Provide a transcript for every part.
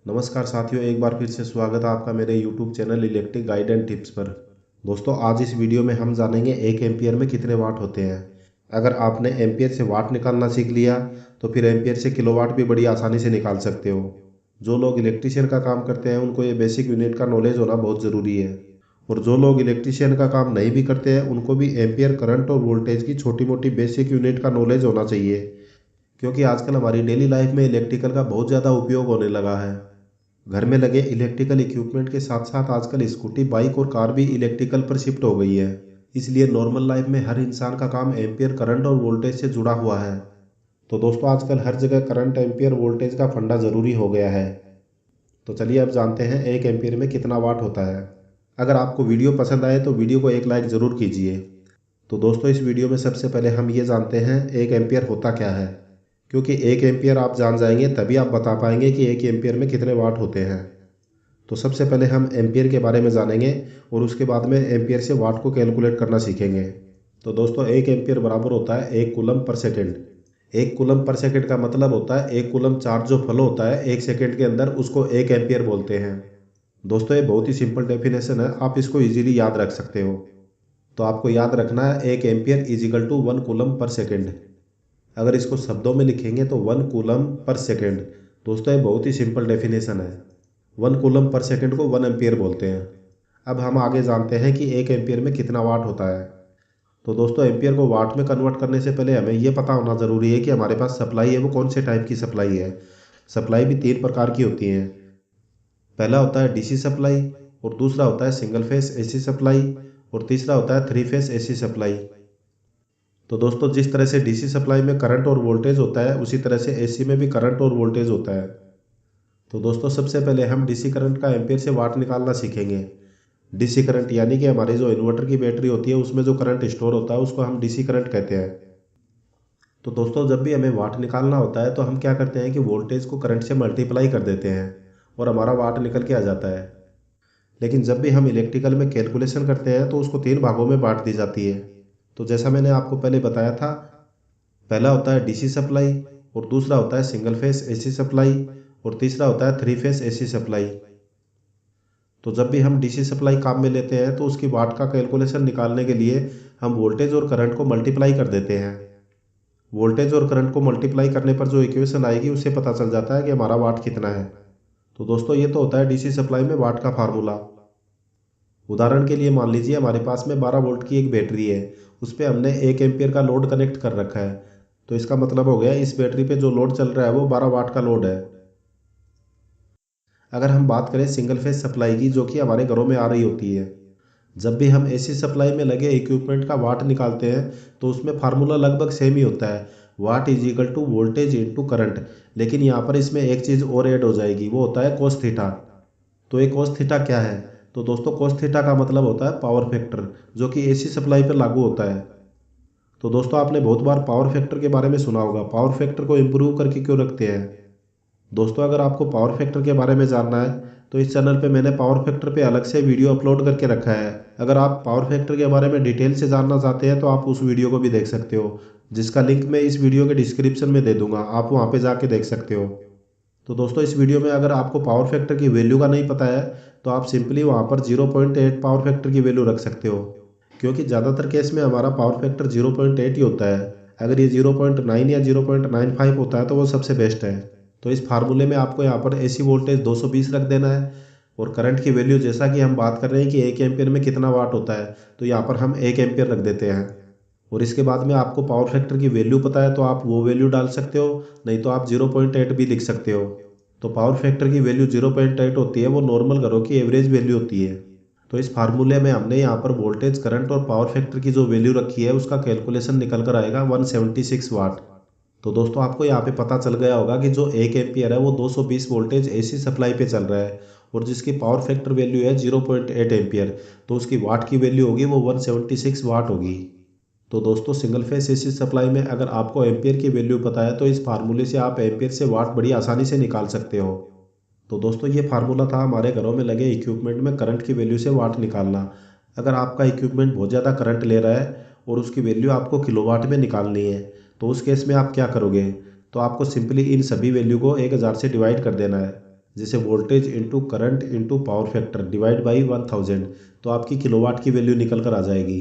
नमस्कार साथियों, एक बार फिर से स्वागत है आपका मेरे YouTube channel electric guide and tips पर। दोस्तों, आज इस वीडियो में हम जानेंगे 1 एम्पियर में कितने वाट होते हैं। अगर आपने एम्पियर से वाट निकालना सीख लिया तो फिर एम्पियर से किलोवाट भी बड़ी आसानी से निकाल सकते हो। जो लोग इलेक्ट्रीशियन का काम करते हैं उनको ये बेसिक यूनिट का नॉलेज होना बहुत ज़रूरी है। और जो लोग इलेक्ट्रीशियन का काम नहीं भी करते हैं उनको भी एम्पियर, करंट और वोल्टेज की छोटी मोटी बेसिक यूनिट का नॉलेज होना चाहिए, क्योंकि आजकल हमारी डेली लाइफ में इलेक्ट्रिकल का बहुत ज़्यादा उपयोग होने लगा है। घर में लगे इलेक्ट्रिकल इक्विपमेंट के साथ साथ आजकल स्कूटी, बाइक और कार भी इलेक्ट्रिकल पर शिफ्ट हो गई है। इसलिए नॉर्मल लाइफ में हर इंसान का काम एम्पियर, करंट और वोल्टेज से जुड़ा हुआ है। तो दोस्तों, आजकल हर जगह करंट, एम्पियर, वोल्टेज का फंडा ज़रूरी हो गया है। तो चलिए अब जानते हैं 1 एम्पियर में कितना वाट होता है। अगर आपको वीडियो पसंद आए तो वीडियो को एक लाइक ज़रूर कीजिए। तो दोस्तों, इस वीडियो में सबसे पहले हम ये जानते हैं 1 एम्पियर होता क्या है, क्योंकि 1 एम्पियर आप जान जाएंगे तभी आप बता पाएंगे कि 1 एम्पियर में कितने वाट होते हैं। तो सबसे पहले हम एम्पियर के बारे में जानेंगे और उसके बाद में एम्पियर से वाट को कैलकुलेट करना सीखेंगे। तो दोस्तों, 1 एम्पियर बराबर होता है 1 coulomb per second. 1 coulomb per second का मतलब होता है 1 कूलम चार्ज जो फ्लो होता है 1 सेकेंड के अंदर, उसको 1 एम्पियर बोलते हैं। दोस्तों, ये बहुत ही सिंपल डेफिनेशन है, आप इसको इजीली याद रख सकते हो। तो आपको याद रखना है 1 एम्पियर = 1 कूलम पर सेकेंड। अगर इसको शब्दों में लिखेंगे तो 1 कूलम पर सेकेंड। दोस्तों, ये बहुत ही सिंपल डेफिनेशन है। 1 कूलम पर सेकेंड को 1 एम्पियर बोलते हैं। अब हम आगे जानते हैं कि 1 एम्पियर में कितना वाट होता है। तो दोस्तों, एम्पियर को वाट में कन्वर्ट करने से पहले हमें यह पता होना ज़रूरी है कि हमारे पास सप्लाई है वो कौन से टाइप की सप्लाई है। सप्लाई भी 3 प्रकार की होती है। पहला होता है डीसी सप्लाई, और दूसरा होता है सिंगल फेस एसी सप्लाई, और तीसरा होता है 3 फेस एसी सप्लाई। तो दोस्तों, जिस तरह से डीसी सप्लाई में करंट और वोल्टेज होता है उसी तरह से एसी में भी करंट और वोल्टेज होता है। तो दोस्तों, सबसे पहले हम डीसी करंट का एम्पियर से वाट निकालना सीखेंगे। डीसी करंट यानी कि हमारी जो इन्वर्टर की बैटरी होती है उसमें जो करंट स्टोर होता है उसको हम डीसी करंट कहते हैं। तो दोस्तों, जब भी हमें वाट निकालना होता है तो हम क्या करते हैं कि वोल्टेज को करंट से मल्टीप्लाई कर देते हैं और हमारा वाट निकल के आ जाता है। लेकिन जब भी हम इलेक्ट्रिकल में कैलकुलेशन करते हैं तो उसको 3 भागों में बांट दी जाती है। तो जैसा मैंने आपको पहले बताया था, पहला होता है डीसी सप्लाई, और दूसरा होता है सिंगल फेस एसी सप्लाई, और तीसरा होता है 3 फेस एसी सप्लाई। तो जब भी हम डीसी सप्लाई काम में लेते हैं तो उसकी वाट का कैलकुलेशन निकालने के लिए हम वोल्टेज और करंट को मल्टीप्लाई कर देते हैं। वोल्टेज और करंट को मल्टीप्लाई करने पर जो इक्वेशन आएगी उससे पता चल जाता है कि हमारा वाट कितना है। तो दोस्तों, ये तो होता है डीसी सप्लाई में वाट का फार्मूला। उदाहरण के लिए मान लीजिए हमारे पास में 12 वोल्ट की एक बैटरी है, उस पर हमने 1 एम्पियर का लोड कनेक्ट कर रखा है। तो इसका मतलब हो गया इस बैटरी पे जो लोड चल रहा है वो 12 वाट का लोड है। अगर हम बात करें सिंगल फेज सप्लाई की, जो कि हमारे घरों में आ रही होती है, जब भी हम एसी सप्लाई में लगे इक्विपमेंट का वाट निकालते हैं तो उसमें फार्मूला लगभग सेम ही होता है, watt is equal to voltage into current. लेकिन यहाँ पर इसमें एक चीज़ और ऐड हो जाएगी, वो होता है कोस थीटा। तो ये कोस थीटा क्या है? तो दोस्तों, कोस थीटा का मतलब होता है पावर फैक्टर, जो कि एसी सप्लाई पर लागू होता है। तो दोस्तों, आपने बहुत बार पावर फैक्टर के बारे में सुना होगा, पावर फैक्टर को इम्प्रूव करके क्यों रखते हैं। दोस्तों, अगर आपको पावर फैक्टर के बारे में जानना है तो इस चैनल पे मैंने पावर फैक्टर पे अलग से वीडियो अपलोड करके रखा है। अगर आप पावर फैक्टर के बारे में डिटेल से जानना चाहते हैं तो आप उस वीडियो को भी देख सकते हो, जिसका लिंक मैं इस वीडियो के डिस्क्रिप्शन में दे दूंगा, आप वहाँ पे जाके देख सकते हो। तो दोस्तों, इस वीडियो में अगर आपको पावर फैक्टर की वैल्यू का नहीं पता है तो आप सिंपली वहाँ पर 0.8 पावर फैक्टर की वैल्यू रख सकते हो, क्योंकि ज़्यादातर केस में हमारा पावर फैक्टर 0.8 ही होता है। अगर ये 0.9 या 0.95 होता है तो वो सबसे बेस्ट है। तो इस फार्मूले में आपको यहाँ पर एसी वोल्टेज 220 रख देना है, और करंट की वैल्यू, जैसा कि हम बात कर रहे हैं कि 1 एम्पियर में कितना वाट होता है, तो यहाँ पर हम 1 एम्पियर रख देते हैं। और इसके बाद में आपको पावर फैक्टर की वैल्यू पता है तो आप वो वैल्यू डाल सकते हो, नहीं तो आप 0.8 भी लिख सकते हो। तो पावर फैक्टर की वैल्यू 0.8 होती है, वो नॉर्मल घरों की एवरेज वैल्यू होती है। तो इस फार्मूले में हमने यहाँ पर वोल्टेज, करंट और पावर फैक्टर की जो वैल्यू रखी है उसका कैलकुलेशन निकल कर आएगा 176 वाट। तो दोस्तों, आपको यहाँ पे पता चल गया होगा कि जो 1 एम्पियर है वो 220 वोल्टेज एसी सप्लाई पे चल रहा है, और जिसकी पावर फैक्टर वैल्यू है 0.8 एम्पियर, तो उसकी वाट की वैल्यू होगी वो 176 वाट होगी। तो दोस्तों, सिंगल फेस एसी सप्लाई में अगर आपको एम्पियर की वैल्यू पता है तो इस फार्मूले से आप एम्पियर से वाट बड़ी आसानी से निकाल सकते हो। तो दोस्तों, ये फार्मूला था हमारे घरों में लगे इक्विपमेंट में करंट की वैल्यू से वाट निकालना। अगर आपका इक्विपमेंट बहुत ज़्यादा करंट ले रहा है और उसकी वैल्यू आपको किलोवाट में निकालनी है तो उस केस में आप क्या करोगे? तो आपको सिंपली इन सभी वैल्यू को 1000 से डिवाइड कर देना है। जैसे voltage into current into power factor divide by 1000, तो आपकी किलोवाट की वैल्यू निकल कर आ जाएगी।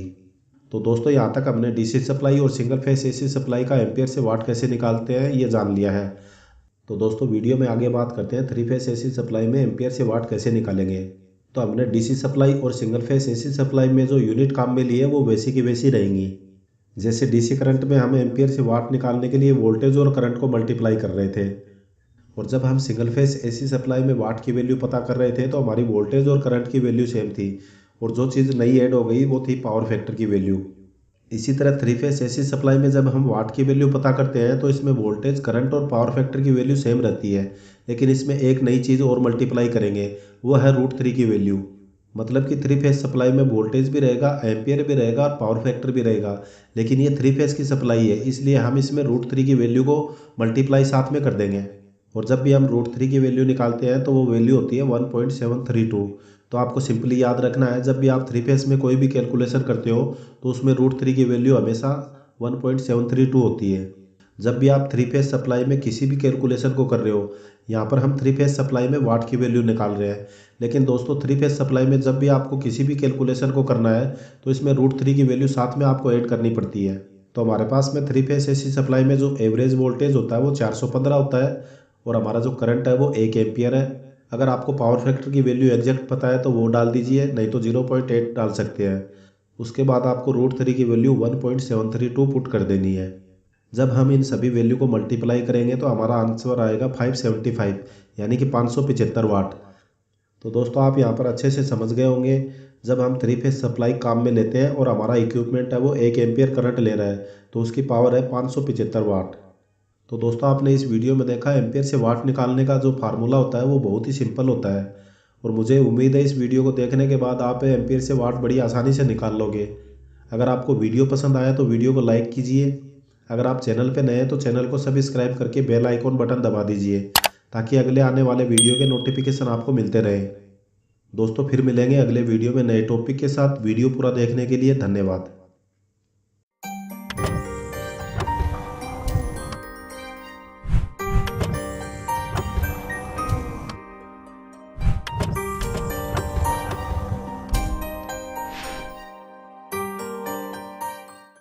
तो दोस्तों यहाँ तक हमने डीसी सप्लाई और सिंगल फेस एसी सप्लाई का एम्पियर से वाट कैसे निकालते हैं ये जान लिया है। तो दोस्तों वीडियो में आगे बात करते हैं थ्री फेस एसी सप्लाई में एम्पियर से वाट कैसे निकालेंगे। तो हमने डीसी सप्लाई और सिंगल फेस एसी सप्लाई में जो यूनिट काम में लिए वो वैसी की वैसी रहेंगी। जैसे डीसी करंट में हम एम्पियर से वाट निकालने के लिए वोल्टेज और करंट को मल्टीप्लाई कर रहे थे, और जब हम सिंगल फेस एसी सप्लाई में वाट की वैल्यू पता कर रहे थे तो हमारी वोल्टेज और करंट की वैल्यू सेम थी, और जो चीज़ नई ऐड हो गई वो थी पावर फैक्टर की वैल्यू। इसी तरह थ्री फेस एसी सप्लाई में जब हम वाट की वैल्यू पता करते हैं तो इसमें वोल्टेज करंट और पावर फैक्टर की वैल्यू सेम रहती है, लेकिन इसमें एक नई चीज़ और मल्टीप्लाई करेंगे, वो है √3 की वैल्यू। मतलब कि थ्री फेस सप्लाई में वोल्टेज भी रहेगा, एम्पियर भी रहेगा और पावर फैक्टर भी रहेगा, लेकिन ये थ्री फेस की सप्लाई है इसलिए हम इसमें √3 की वैल्यू को मल्टीप्लाई साथ में कर देंगे। और जब भी हम √3 की वैल्यू निकालते हैं तो वो वैल्यू होती है 1.732। तो आपको सिंपली याद रखना है, जब भी आप थ्री फेस में कोई भी कैलकुलेशन करते हो तो उसमें √3 की वैल्यू हमेशा 1.732 होती है। जब भी आप थ्री फेस सप्लाई में किसी भी कैलकुलेशन को कर रहे हो, यहाँ पर हम थ्री फेस सप्लाई में वाट की वैल्यू निकाल रहे हैं, लेकिन दोस्तों थ्री फेस सप्लाई में जब भी आपको किसी भी कैलकुलेशन को करना है तो इसमें √3 की वैल्यू साथ में आपको ऐड करनी पड़ती है। तो हमारे पास में थ्री फेस एसी सप्लाई में जो एवरेज वोल्टेज होता है वो 415 होता है, और हमारा जो करंट है वो 1 एम्पियर है। अगर आपको पावर फैक्टर की वैल्यू एग्जैक्ट पता है तो वो डाल दीजिए, नहीं तो 0.8 डाल सकते हैं। उसके बाद आपको √3 की वैल्यू 1.732 पुट कर देनी है। जब हम इन सभी वैल्यू को मल्टीप्लाई करेंगे तो हमारा आंसर आएगा 575, यानी कि 575 वाट। तो दोस्तों आप यहाँ पर अच्छे से समझ गए होंगे, जब हम थ्री फेस सप्लाई काम में लेते हैं और हमारा इक्विपमेंट है वो 1 एम्पियर करंट ले रहा है तो उसकी पावर है 575 वाट। तो दोस्तों आपने इस वीडियो में देखा एम्पियर से वाट निकालने का जो फार्मूला होता है वो बहुत ही सिंपल होता है, और मुझे उम्मीद है इस वीडियो को देखने के बाद आप एम्पियर से वाट बड़ी आसानी से निकाल लोगे। अगर आपको वीडियो पसंद आया तो वीडियो को लाइक कीजिए। अगर आप चैनल पर नए हैं तो चैनल को सब्सक्राइब करके बेल आइकॉन बटन दबा दीजिए, ताकि अगले आने वाले वीडियो के नोटिफिकेशन आपको मिलते रहें। दोस्तों फिर मिलेंगे अगले वीडियो में नए टॉपिक के साथ। वीडियो पूरा देखने के लिए धन्यवाद।